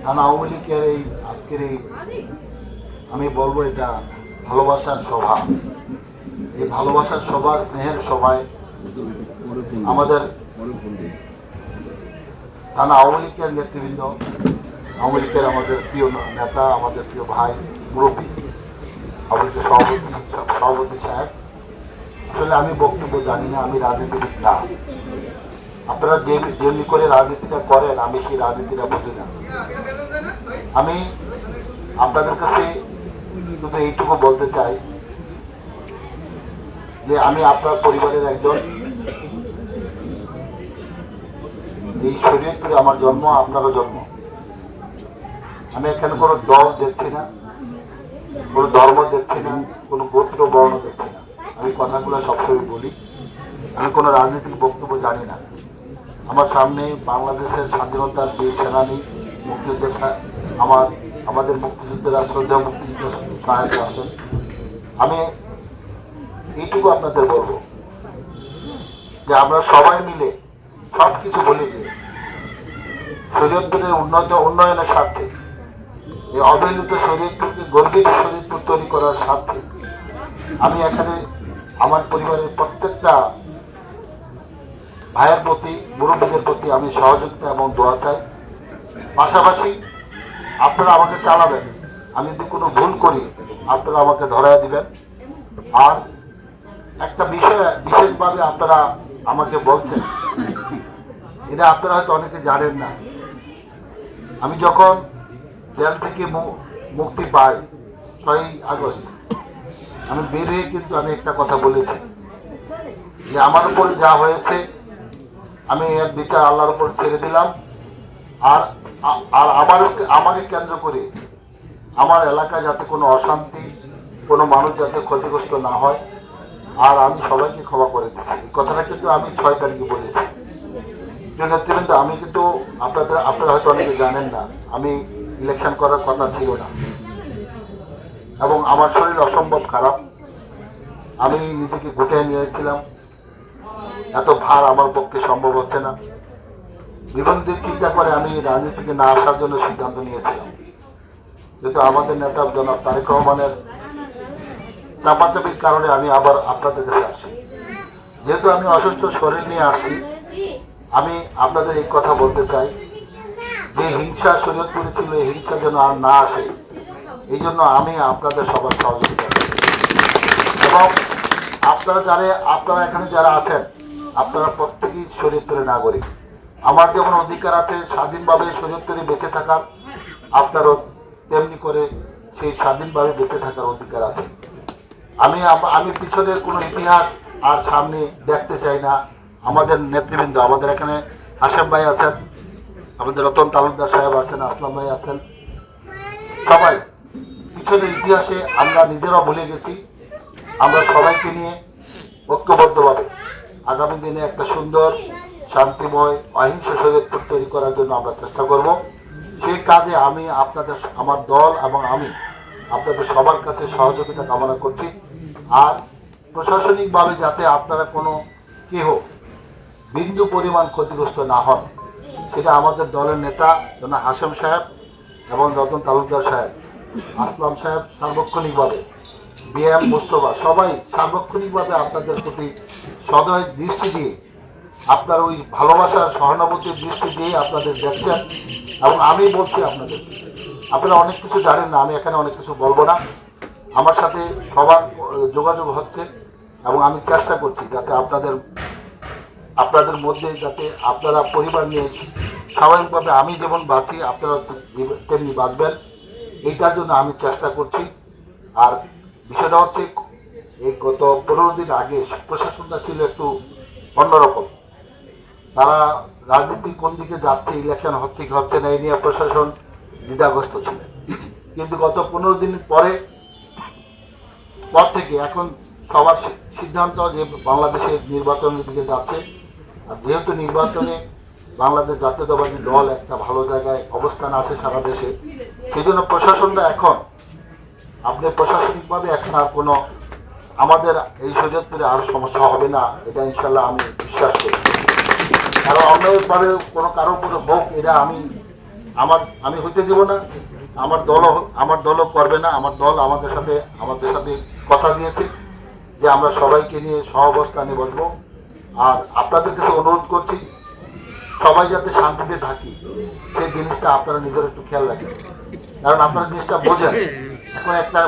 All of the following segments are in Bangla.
থানা আওয়ামী লীগের এই আজকের এই আমি বলবো এটা ভালোবাসার সভা। এই ভালোবাসার সভা, স্নেহের সভায় আমাদের থানা আওয়ামী লীগের নেতৃবৃন্দ, আওয়ামী লীগের আমাদের প্রিয় নেতা, আমাদের প্রিয় ভাই মুরব্বী, আওয়ামী লীগের সভাপতি সাহেব, আসলে আমি বক্তব্য জানি না, আমি রাজনীতিবিদ না। আপনারা যেমনি করে রাজনীতিটা করেন আমি সেই রাজনীতিটা বুঝি না। আমি আপনাদের কাছে শুধু এইটুকু বলতে চাই যে আমি আপনার পরিবারের একজন। এই শরীয়তপুরে আমার জন্ম, আপনারও জন্ম। আমি এখানে কোনো দল দেখছি না, কোনো ধর্ম দেখছি না, কোনো গোত্র বর্ণ দেখছি না। আমি কথাগুলো সবসময় বলি, আমি কোনো রাজনৈতিক বক্তব্য জানি না। আমার সামনে বাংলাদেশের স্বাধীনতার বীর সেনানী মুক্তিযোদ্ধা, আমাদের মুক্তিযুদ্ধেরা, শ্রদ্ধা মুক্তিযুদ্ধ সহায়ক আছেন। আমি এইটুকু আপনাদের বলবো যে আমরা সবাই মিলে সব কিছু বলি যে শরীয়তপুরের উন্নয়নের স্বার্থে, এই অবহেলিত শরীয়তপুরকে গর্বিত শরীয়তপুর তৈরি করার স্বার্থে আমি এখানে আমার পরিবারের প্রত্যেকটা ভাইয়ের প্রতি, মুরব্বীদের প্রতি আমি সহযোগিতা এবং দোয়া চাই। পাশাপাশি আপনারা আমাকে চালাবেন, আমি যদি কোনো ভুল করি আপনারা আমাকে ধরায় দিবেন। আর একটা বিষয় বিশেষভাবে আপনারা আমাকে বলছেন, এটা আপনারা হয়তো অনেকে জানেন না। আমি যখন জেল থেকে মুক্তি পাই 6ই আগস্ট, আমি বের হয়ে কিন্তু আমি একটা কথা বলেছি যে আমার উপর যা হয়েছে আমি এর বিচার আল্লাহর উপর ছেড়ে দিলাম। আর আর আমাকে কেন্দ্র করে আমার এলাকায় যাতে কোনো অশান্তি, কোনো মানুষ যাতে ক্ষতিগ্রস্ত না হয়, আর আমি সবাইকে ক্ষমা করে দিচ্ছি। এই কথাটা কিন্তু আমি 6 তারিখে বলেছি। নেতৃবৃন্দ, আমি কিন্তু আপনারা হয়তো অনেকে জানেন না, আমি ইলেকশন করার কথা ছিল না এবং আমার শরীর অসম্ভব খারাপ। আমি নিজেকে গুটিয়ে নিয়েছিলাম, এত ভার আমার পক্ষে সম্ভব হচ্ছে না। বিভিন্ন দিক চিন্তা করে আমি রাজনীতিতে না আসার জন্য সিদ্ধান্ত নিয়েছিলাম, কিন্তু আমাদের নেতা জনাব তারেক রহমানের চাপাচাপির কারণে আমি আবার আপনাদের কাছে আসছি। যেহেতু আমি অসুস্থ শরীর নিয়ে আসছি, আমি আপনাদের এই কথা বলতে চাই যে হিংসা শরীয়তপুরে ছিল, এই হিংসা যেন আর না আসে, এই জন্য আমি আপনাদের সবার সহযোগিতা করি। এবং আপনারা এখানে যারা আছেন, আপনারা প্রত্যেকেই শরীয়তপুরের নাগরিক। আমার যেমন অধিকার আছে স্বাধীনভাবে শরীয়তপুরে বেঁচে থাকার, আপনারও তেমনি করে সেই স্বাধীনভাবে বেঁচে থাকার অধিকার আছে। আমি পিছনের কোনো ইতিহাস আর সামনে দেখতে চাই না। আমাদের নেতৃবৃন্দ, আমাদের এখানে হাশেম ভাই আছেন, আমাদের রতন তালুকদার সাহেব আছেন, আসলাম ভাই আছেন, সবাই পিছনের ইতিহাসে আমরা নিজেরা ভুলে গেছি। আমরা সবাইকে নিয়ে ঐক্যবদ্ধভাবে আগামী দিনে একটা সুন্দর, শান্তিময়, অহিংস শরীয়তপুর তৈরি করার জন্য আমরা চেষ্টা করব। সেই কাজে আমি আমার দল এবং আমি আপনাদের সবার কাছে সহযোগিতা কামনা করছি। আর প্রশাসনিকভাবে যাতে আপনারা কোনো কেহ বিন্দু পরিমাণ ক্ষতিগ্রস্ত না হন, সেটা আমাদের দলের নেতা জনাব হাশেম সাহেব এবং রতন তালুকদার সাহেব, আসলাম সাহেব সার্বক্ষণিকভাবে, বিএম মোস্তফা, সবাই সার্বক্ষণিকভাবে আপনাদের প্রতি সদয় দৃষ্টি দিয়ে, আপনার ওই ভালোবাসার সহানুভূতির দৃষ্টি দিয়ে আপনাদের দেখছেন। এবং আমি বলছি আপনারা অনেক কিছু জানেন না, আমি এখানে অনেক কিছু বলবো না। আমার সাথে সবার যোগাযোগ হচ্ছে এবং আমি চেষ্টা করছি যাতে আপনাদের মধ্যে যাতে আপনারা পরিবার নিয়ে স্বাভাবিকভাবে আমি যেমন বাঁচি আপনারা তেমনি বাঁচবেন, এইটার জন্য আমি চেষ্টা করছি। আর বিষয়টা হচ্ছে, এই গত 15 দিন আগে প্রশাসনটা ছিল একটু অন্যরকম। তারা রাজনীতি কোন দিকে যাচ্ছে, ইলেকশন হচ্ছে কি হচ্ছে না, এই নিয়ে প্রশাসন দ্বিধাগ্রস্ত ছিল। কিন্তু গত 15 দিন পর থেকে এখন সবার সিদ্ধান্ত যে বাংলাদেশের নির্বাচনের দিকে যাচ্ছে। আর যেহেতু নির্বাচনে বাংলাদেশ জাতীয়তাবাদী দল একটা ভালো জায়গায় অবস্থান আছে সারা দেশে, সেই জন্য প্রশাসনটা এখন প্রশাসনিকভাবে এখন আর কোনো আমাদের এই শরীয়তপুরে আর সমস্যা হবে না, এটা ইনশাল্লাহ আমি বিশ্বাস করি। কারণ অন্যভাবে কোনো কারোর উপরে হোক, এটা আমি হইতে দিব না, আমার দলও করবে না। আমার দল আমাদের সাথে কথা দিয়েছে যে আমরা সবাইকে নিয়ে সহাবস্থানে বসবো। আর আপনাদের কাছে অনুরোধ করছি, সবাই যাতে শান্তিতে থাকি সেই জিনিসটা আপনারা নিজের একটু খেয়াল রাখেন। কারণ আপনারা জিনিসটা বোঝেন, এখন একটা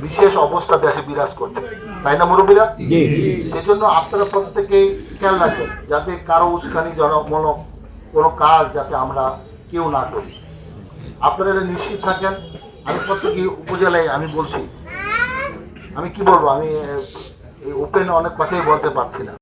বিশেষ অবস্থা দেশে বিরাজ করছে, তাই না মুরব্বীরা? সেই জন্য আপনারা প্রত্যেকেই খেয়াল রাখবেন যাতে কারো উস্কানি জনমূলক কোনো কাজ যাতে আমরা কেউ না করি। আপনারা এটা নিশ্চিত থাকেন। আমি প্রত্যেকে উপজেলায় আমি বলছি, আমি কি বলবো, আমি এই ওপেনে অনেক কথাই বলতে পারছি না।